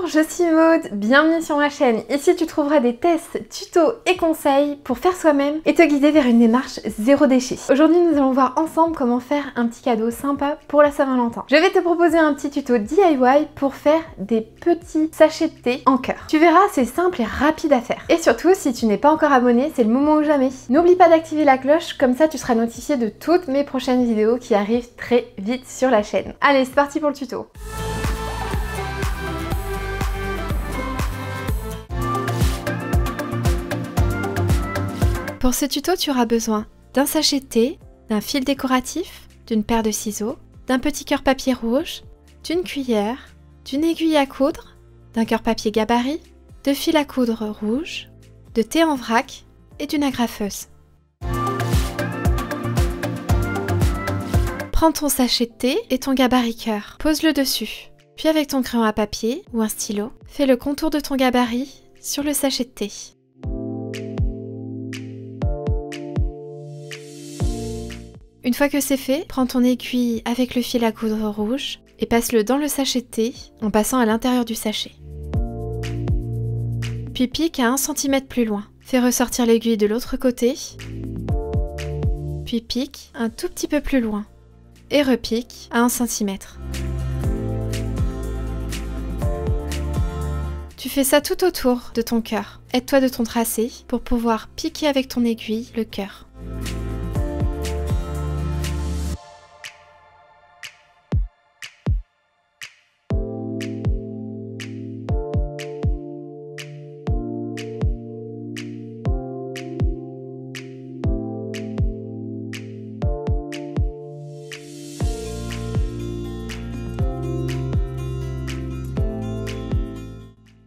je suis Maud, bienvenue sur ma chaîne. Ici tu trouveras des tests, tutos et conseils pour faire soi-même et te guider vers une démarche zéro déchet. Aujourd'hui nous allons voir ensemble comment faire un petit cadeau sympa pour la Saint-Valentin. Je vais te proposer un petit tuto DIY pour faire des petits sachets de thé en cœur. Tu verras, c'est simple et rapide à faire. Et surtout, si tu n'es pas encore abonné, c'est le moment ou jamais. N'oublie pas d'activer la cloche, comme ça tu seras notifié de toutes mes prochaines vidéos qui arrivent très vite sur la chaîne. Allez, c'est parti pour le tuto. Pour ce tuto, tu auras besoin d'un sachet de thé, d'un fil décoratif, d'une paire de ciseaux, d'un petit cœur papier rouge, d'une cuillère, d'une aiguille à coudre, d'un cœur papier gabarit, de fil à coudre rouge, de thé en vrac et d'une agrafeuse. Prends ton sachet de thé et ton gabarit cœur, pose-le dessus. Puis avec ton crayon à papier ou un stylo, fais le contour de ton gabarit sur le sachet de thé. Une fois que c'est fait, prends ton aiguille avec le fil à coudre rouge et passe-le dans le sachet de thé en passant à l'intérieur du sachet. Puis pique à 1 cm plus loin. Fais ressortir l'aiguille de l'autre côté. Puis pique un tout petit peu plus loin. Et repique à 1 cm. Tu fais ça tout autour de ton cœur. Aide-toi de ton tracé pour pouvoir piquer avec ton aiguille le cœur.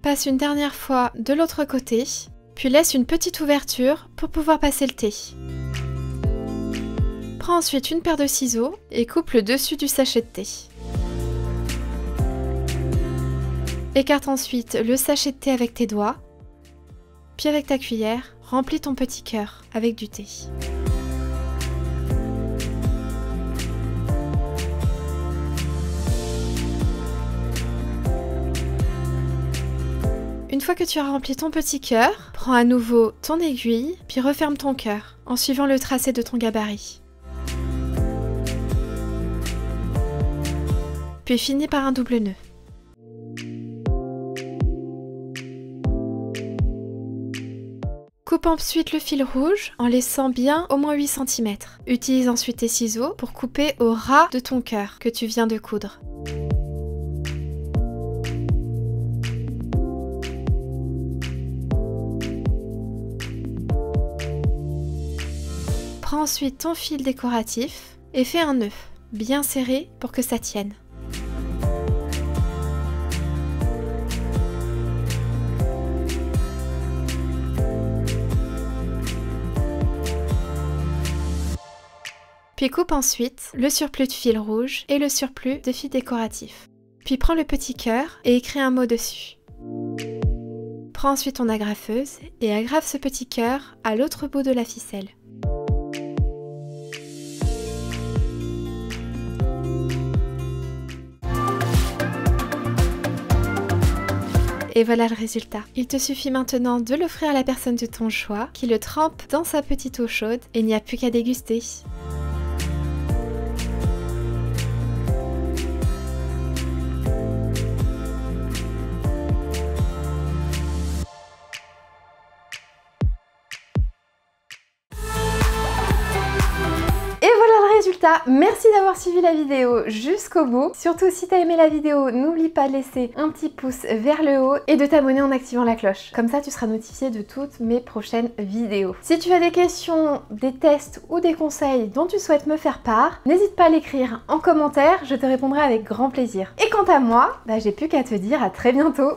Passe une dernière fois de l'autre côté, puis laisse une petite ouverture pour pouvoir passer le thé. Prends ensuite une paire de ciseaux et coupe le dessus du sachet de thé. Écarte ensuite le sachet de thé avec tes doigts, puis avec ta cuillère, remplis ton petit cœur avec du thé. Une fois que tu as rempli ton petit cœur, prends à nouveau ton aiguille, puis referme ton cœur en suivant le tracé de ton gabarit. Puis finis par un double nœud. Coupe ensuite le fil rouge en laissant bien au moins 8 cm. Utilise ensuite tes ciseaux pour couper au ras de ton cœur que tu viens de coudre. Prends ensuite ton fil décoratif et fais un nœud bien serré pour que ça tienne. Puis coupe ensuite le surplus de fil rouge et le surplus de fil décoratif. Puis prends le petit cœur et écris un mot dessus. Prends ensuite ton agrafeuse et agrafe ce petit cœur à l'autre bout de la ficelle. Et voilà le résultat. Il te suffit maintenant de l'offrir à la personne de ton choix, qui le trempe dans sa petite eau chaude et il n'y a plus qu'à déguster. Résultat, merci d'avoir suivi la vidéo jusqu'au bout. Surtout si tu as aimé la vidéo, n'oublie pas de laisser un petit pouce vers le haut et de t'abonner en activant la cloche. Comme ça, tu seras notifié de toutes mes prochaines vidéos. Si tu as des questions, des tests ou des conseils dont tu souhaites me faire part, n'hésite pas à l'écrire en commentaire, je te répondrai avec grand plaisir. Et quant à moi, j'ai plus qu'à te dire à très bientôt.